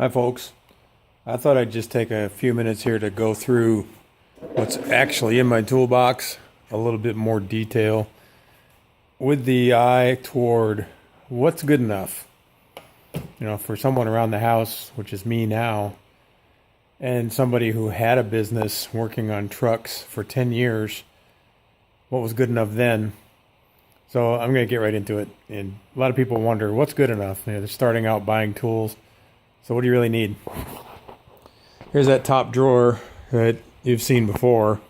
Hi, folks. I thought I'd just take a few minutes here to go through what's actually in my toolbox, a little bit more detail, with the eye toward what's good enough. For someone around the house, which is me now, and somebody who had a business working on trucks for 10 years, what was good enough then? So I'm going to get right into it. And a lot of people wonder, what's good enough? They're starting out buying tools. So what do you really need? Here's that top drawer that you've seen before.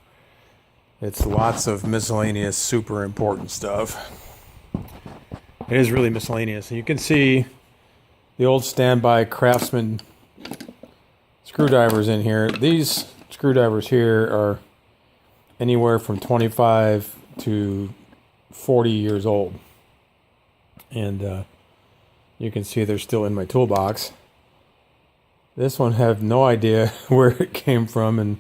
It's lots of miscellaneous, super important stuff. It is really miscellaneous. And you can see the old standby Craftsman screwdrivers in here. These screwdrivers here are anywhere from 25 to 40 years old. And you can see they're still in my toolbox. This one, have no idea where it came from, and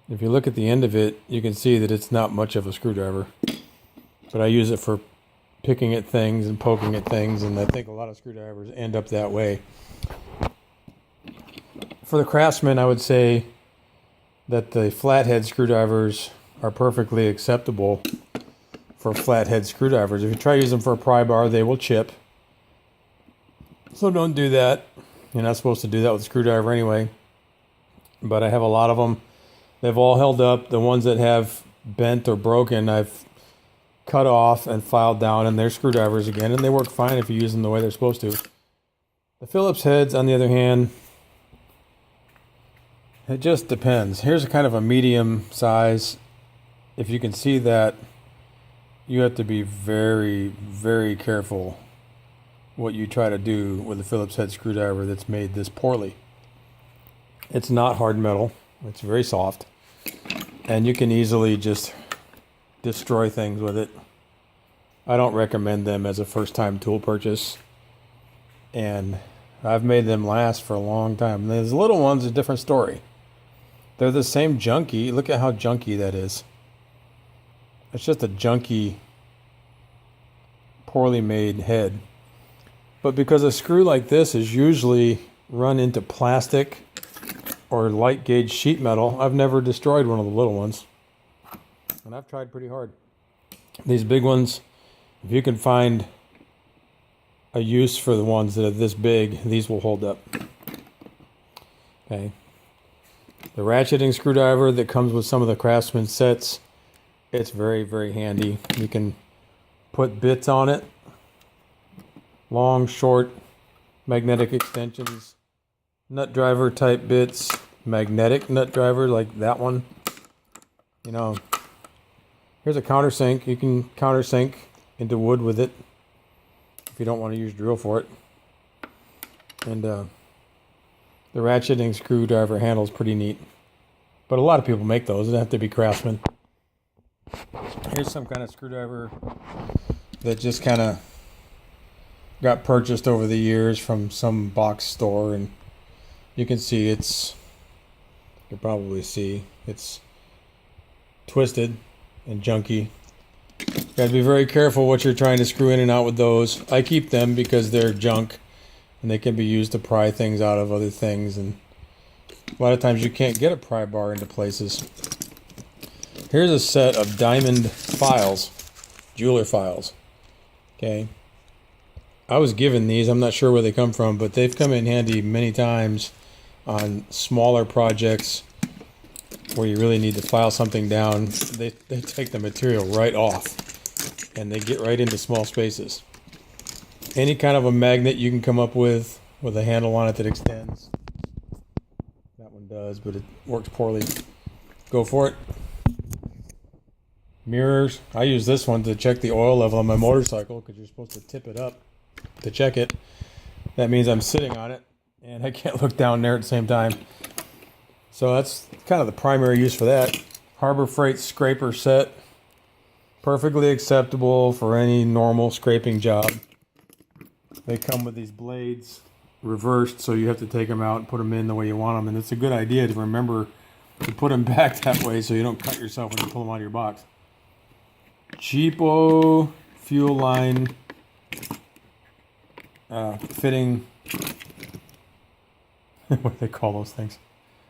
if you look at the end of it, you can see that it's not much of a screwdriver. But I use it for picking at things and poking at things, and I think a lot of screwdrivers end up that way. For the Craftsman, I would say that the flathead screwdrivers are perfectly acceptable for flathead screwdrivers. If you try using them for a pry bar, they will chip. So don't do that. You're not supposed to do that with a screwdriver anyway. But I have a lot of them. They've all held up. The ones that have bent or broken, I've cut off and filed down, and they're screwdrivers again, and they work fine if you use them the way they're supposed to. The Phillips heads, on the other hand, it just depends. Here's a kind of a medium size. If you can see that, you have to be very, very careful what you try to do with a Phillips head screwdriver that's made this poorly. It's not hard metal. It's very soft. And you can easily just destroy things with it. I don't recommend them as a first-time tool purchase. And I've made them last for a long time. These little ones, a different story. They're the same junky. Look at how junky that is. It's just a junky, poorly made head. But because a screw like this is usually run into plastic or light gauge sheet metal, I've never destroyed one of the little ones. And I've tried pretty hard. These big ones, if you can find a use for the ones that are this big, these will hold up. Okay. The ratcheting screwdriver that comes with some of the Craftsman sets, it's very, very handy. You can put bits on it. Long, short, magnetic extensions, nut driver type bits, magnetic nut driver like that one. Here's a countersink. You can countersink into wood with it if you don't want to use drill for it. And the ratcheting screwdriver handle is pretty neat. But a lot of people make those. It doesn't have to be Craftsman. Here's some kind of screwdriver that just kind of got purchased over the years from some box store, and you can see you can probably see it's twisted and junky. You got to be very careful what you're trying to screw in and out with those. I keep them because they're junk and they can be used to pry things out of other things, and a lot of times you can't get a pry bar into places. Here's a set of diamond files, jeweler files. Okay. I was given these. I'm not sure where they come from, but they've come in handy many times on smaller projects where you really need to file something down. They take the material right off, and they get right into small spaces. Any kind of a magnet you can come up with a handle on it that extends. That one does, but it works poorly. Go for it. Mirrors. I use this one to check the oil level on my motorcycle because you're supposed to tip it up to check it. That means I'm sitting on it and I can't look down there at the same time. So that's kind of the primary use for that. Harbor Freight scraper set. Perfectly acceptable for any normal scraping job. They come with these blades reversed, so you have to take them out and put them in the way you want them. And it's a good idea to remember to put them back that way so you don't cut yourself when you pull them out of your box. Cheapo fuel line fitting what do they call those things?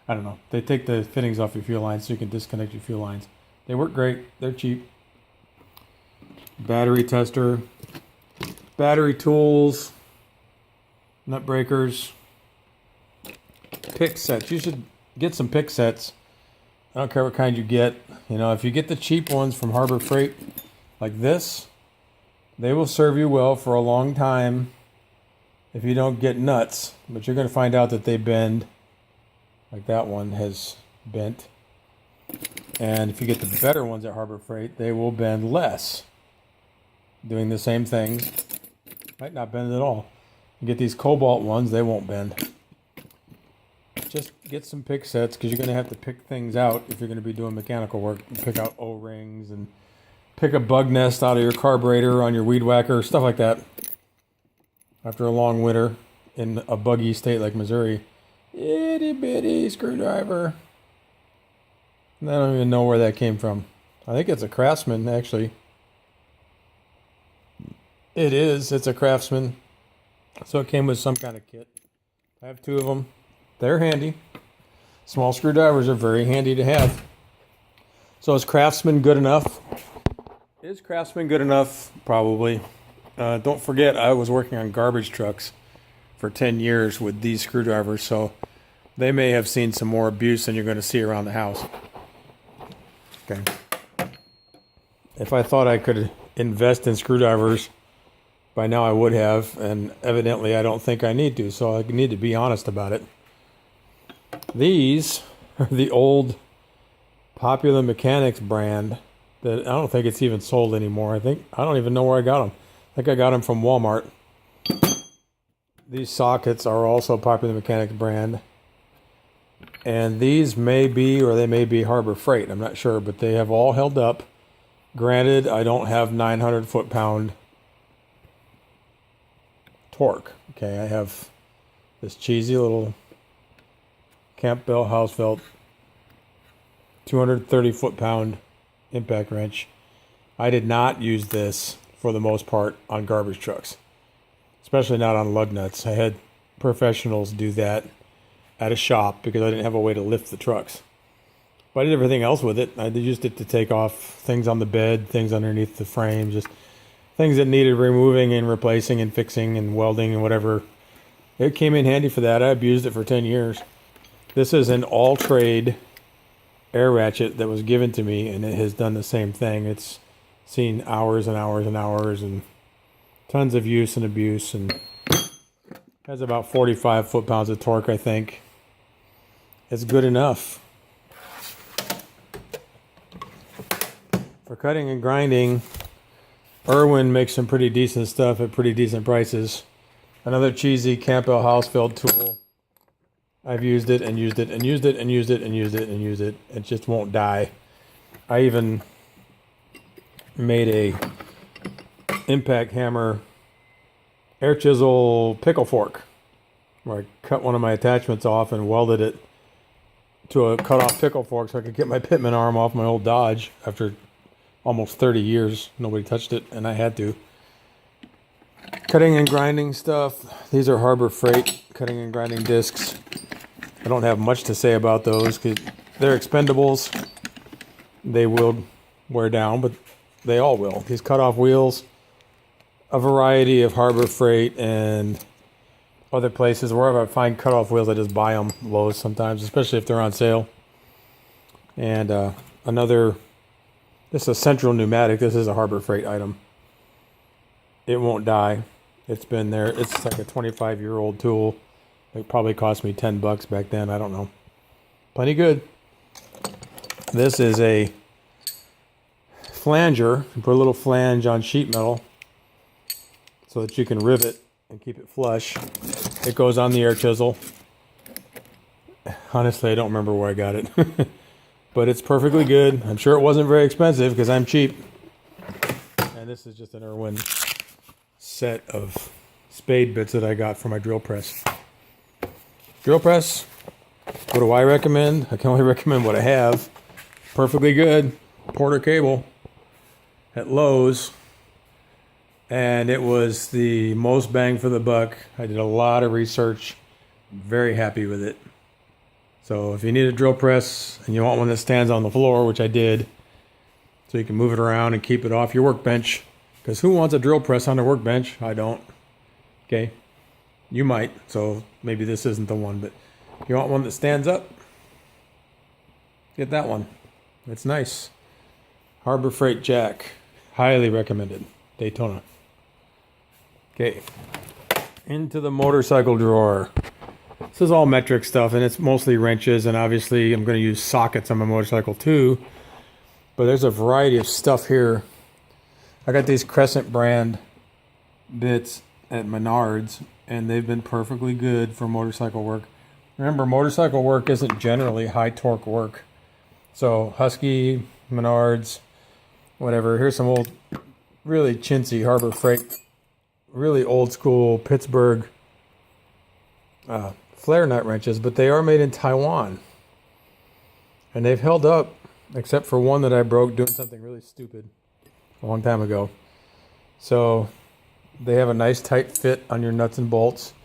I don't know. They take the fittings off your fuel lines so you can disconnect your fuel lines. They work great. They're cheap. Battery tester, battery tools, nut breakers, pick sets. You should get some pick sets. I don't care what kind you get. You know, if you get the cheap ones from Harbor Freight, like this, they will serve you well for a long time if you don't get nuts. But you're going to find out that they bend, like that one has bent. And if you get the better ones at Harbor Freight, they will bend less. Doing the same things. Might not bend at all. You get these Cobalt ones, they won't bend. Just get some pick sets because you're going to have to pick things out if you're going to be doing mechanical work. Pick out O-rings and pick a bug nest out of your carburetor on your weed whacker, stuff like that. After a long winter in a buggy state like Missouri. Itty bitty screwdriver. I don't even know where that came from. I think it's a Craftsman, actually. It is. It's a Craftsman. So it came with some kind of kit. I have 2 of them. They're handy. Small screwdrivers are very handy to have. So is Craftsman good enough? Is Craftsman good enough? Probably. Don't forget, I was working on garbage trucks for 10 years with these screwdrivers, so they may have seen some more abuse than you're going to see around the house. Okay. If I thought I could invest in screwdrivers, by now I would have, and evidently I don't think I need to, so I need to be honest about it. These are the old Popular Mechanics brand that I don't think it's even sold anymore. I don't even know where I got them. I think I got them from Walmart. These sockets are also Popular Mechanics brand. And these may be, or they may be Harbor Freight. I'm not sure, but they have all held up. Granted, I don't have 900 foot-pound torque. Okay, I have this cheesy little Campbell Hausfeld 230 foot-pound impact wrench. I did not use this for the most part on garbage trucks, especially not on lug nuts. I had professionals do that at a shop because I didn't have a way to lift the trucks. But I did everything else with it. I used it to take off things on the bed, things underneath the frame, just things that needed removing and replacing and fixing and welding and whatever. It came in handy for that. I've used it for 10 years. This is an all-trade air ratchet that was given to me, and it has done the same thing. It's seen hours and hours and hours and tons of use and abuse, and has about 45 foot-pounds of torque, I think. It's good enough. For cutting and grinding, Irwin makes some pretty decent stuff at pretty decent prices. Another cheesy Campbell Hausfeld tool. I've used it and used it and used it and used it and used it and used it. It just won't die. I even made a impact hammer air chisel pickle fork, where I cut one of my attachments off and welded it to a cut-off pickle fork so I could get my Pitman arm off my old Dodge after almost 30 years. Nobody touched it, and I had to. Cutting and grinding stuff. These are Harbor Freight cutting and grinding discs. I don't have much to say about those because they're expendables. They will wear down, but they all will. These cut-off wheels, a variety of Harbor Freight and other places. Wherever I find cut-off wheels, I just buy them Lowe's sometimes, especially if they're on sale. And this is a Central Pneumatic. This is a Harbor Freight item. It won't die. It's been there. It's like a 25-year-old tool. It probably cost me $10 back then. I don't know. Plenty good. This is a flanger. You put a little flange on sheet metal so that you can rivet and keep it flush. It goes on the air chisel. Honestly, I don't remember where I got it. But it's perfectly good. I'm sure it wasn't very expensive because I'm cheap. And this is just an Irwin set of spade bits that I got for my drill press. Drill press, what do I recommend? I can only recommend what I have. Perfectly good. Porter cable at Lowe's. And it was the most bang for the buck. I did a lot of research Very happy with it. So if you need a drill press and you want one that stands on the floor, which I did, so you can move it around and keep it off your workbench, because who wants a drill press on their workbench? I don't. Okay, you might, so maybe this isn't the one, but if you want one that stands up, get that one. It's nice. Harbor Freight Jack, highly recommended. Daytona. Okay, into the motorcycle drawer. This is all metric stuff, and it's mostly wrenches, and obviously I'm going to use sockets on my motorcycle too. But there's a variety of stuff here. I got these Crescent brand bits at Menards, and they've been perfectly good for motorcycle work. Remember, motorcycle work isn't generally high torque work. So Husky, Menards, whatever. Here's some old, really chintzy Harbor Freight, really old school Pittsburgh flare nut wrenches, but they are made in Taiwan. And they've held up, except for one that I broke doing something really stupid a long time ago. So they have a nice tight fit on your nuts and bolts.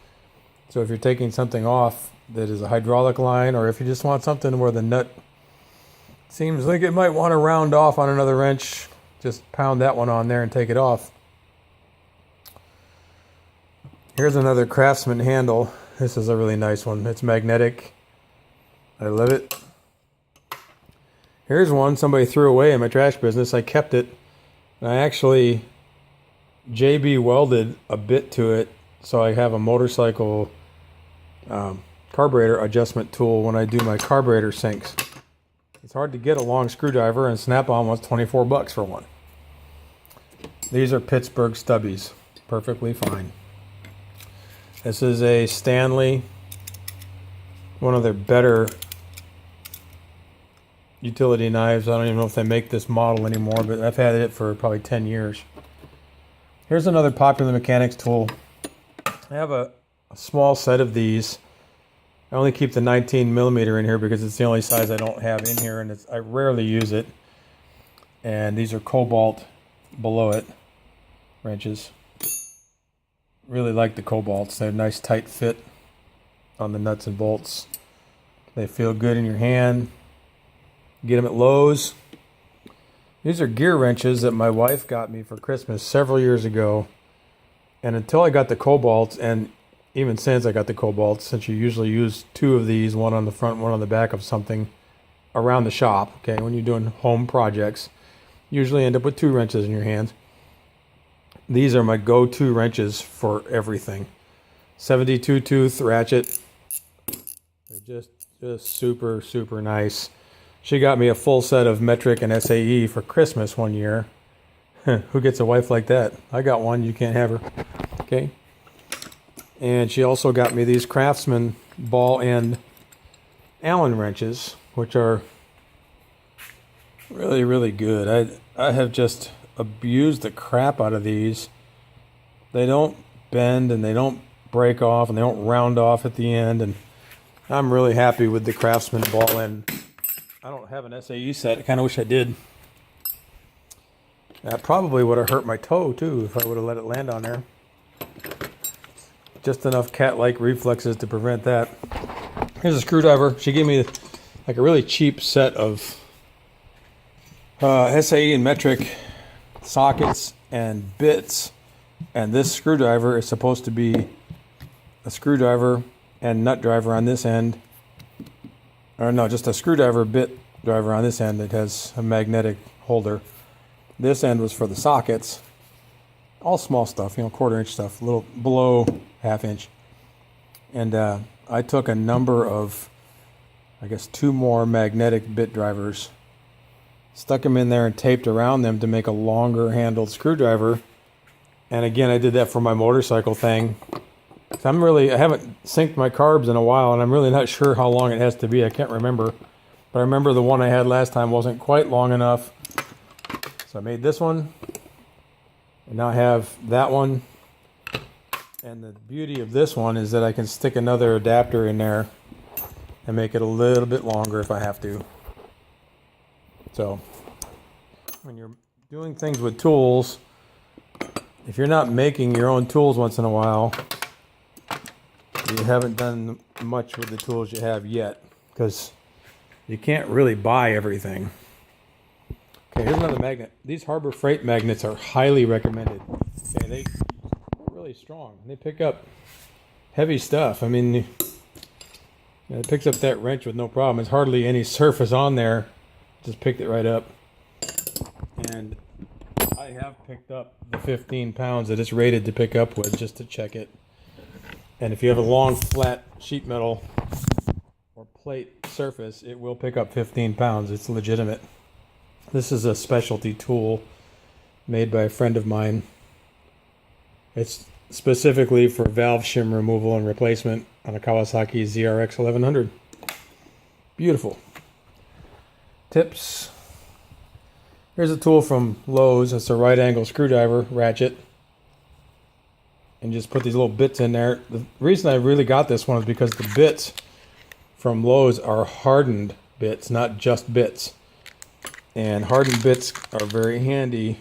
So if you're taking something off that is a hydraulic line, or if you just want something where the nut seems like it might want to round off on another wrench, just pound that one on there and take it off. Here's another Craftsman handle. This is a really nice one. It's magnetic. I love it. Here's one somebody threw away in my trash business. I kept it. And I actually JB welded a bit to it, so I have a motorcycle carburetor adjustment tool when I do my carburetor sinks. It's hard to get a long screwdriver, and Snap-on was $24 for one. These are Pittsburgh stubbies. Perfectly fine. This is a Stanley, one of their better utility knives. I don't even know if they make this model anymore, but I've had it for probably 10 years. Here's another Popular Mechanics tool. I have a small set of these. I only keep the 19 millimeter in here because it's the only size I don't have in here, and I rarely use it. And these are Cobalt below it wrenches. Really like the Cobalts. They're a nice tight fit on the nuts and bolts. They feel good in your hand. Get them at Lowe's. These are gear wrenches that my wife got me for Christmas several years ago. And until I got the Cobalts, and even since I got the Cobalts, since you usually use two of these, one on the front, one on the back of something around the shop, okay, when you're doing home projects, you usually end up with two wrenches in your hands. These are my go-to wrenches for everything. 72 tooth ratchet. They're just super, super nice. She got me a full set of metric and SAE for Christmas one year. Who gets a wife like that? I got one, you can't have her. Okay. And she also got me these Craftsman ball end Allen wrenches, which are really, really good. I have just abused the crap out of these. They don't bend and they don't break off and they don't round off at the end, and I'm really happy with the Craftsman ball end. I don't have an SAE set. I kind of wish I did. That probably would have hurt my toe too if I would have let it land on there. Just enough cat-like reflexes to prevent that. Here's a screwdriver. She gave me like a really cheap set of SAE and metric sockets and bits, and this screwdriver is supposed to be a screwdriver and nut driver on this end, or no, just a screwdriver bit driver on this end that has a magnetic holder. This end was for the sockets, all small stuff, you know, 1/4 inch stuff, a little below 1/2 inch. And I took a number of, I guess 2 more magnetic bit drivers, stuck them in there and taped around them to make a longer handled screwdriver. And again, I did that for my motorcycle thing. So I haven't synced my carbs in a while, and I'm really not sure how long it has to be. I can't remember. But I remember the one I had last time wasn't quite long enough. So I made this one. And now I have that one. And the beauty of this one is that I can stick another adapter in there and make it a little bit longer if I have to. So when you're doing things with tools, if you're not making your own tools once in a while, you haven't done much with the tools you have yet, because you can't really buy everything. Okay, here's another magnet. These Harbor Freight magnets are highly recommended. Okay, they're really strong. They pick up heavy stuff. I mean, it picks up that wrench with no problem. There's hardly any surface on there. Just picked it right up. And I have picked up the 15 pounds that it's rated to pick up with, just to check it. And if you have a long, flat sheet metal or plate surface, it will pick up 15 pounds. It's legitimate. This is a specialty tool made by a friend of mine. It's specifically for valve shim removal and replacement on a Kawasaki ZRX 1100. Beautiful. Tips. Here's a tool from Lowe's. It's a right angle screwdriver ratchet. And just put these little bits in there. The reason I really got this one is because the bits from Lowe's are hardened bits, not just bits. And hardened bits are very handy